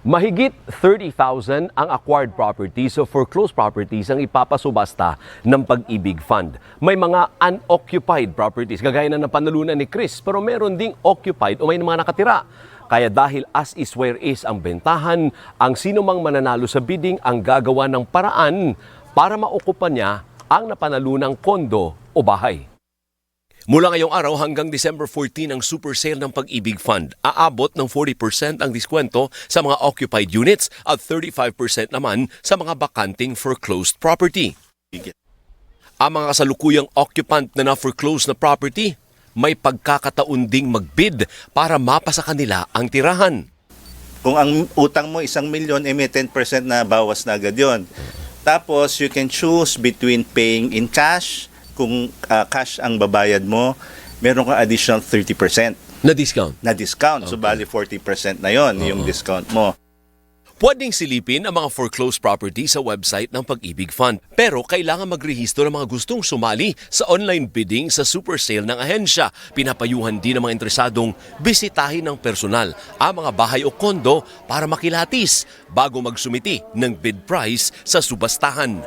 Mahigit 30,000 ang acquired properties o foreclosed properties ang ipapasubasta ng Pag-ibig Fund. May mga unoccupied properties, gagaya na ng panalunan ni Chris, pero meron ding occupied o may mga nakatira. Kaya dahil as is where is ang bentahan, ang sinumang mananalo sa bidding ang gagawa ng paraan para maukupan niya ang napanalunang kondo o bahay. Mula ngayong araw hanggang December 14 ang super sale ng Pag-ibig Fund. Aabot ng 40% ang diskwento sa mga occupied units at 35% naman sa mga bakanting foreclosed property. Ang mga kasalukuyang occupant na na-foreclosed na property, may pagkakataon ding mag-bid para mapasa kanila ang tirahan. Kung ang utang mo 1 milyon, may 10% na bawas na agad yun. Tapos you can choose between paying in cash. Kung cash ang babayad mo, meron ka additional 30% Na discount? na discount. Okay. So, bali 40% na yon yung discount mo. Pwedeng silipin ang mga foreclosed property sa website ng Pag-ibig Fund. Pero kailangan magrehistro ng mga gustong sumali sa online bidding sa super sale ng ahensya. Pinapayuhan din ng mga interesadong bisitahin ng personal ang mga bahay o kondo para makilatis bago magsumiti ng bid price sa subastahan.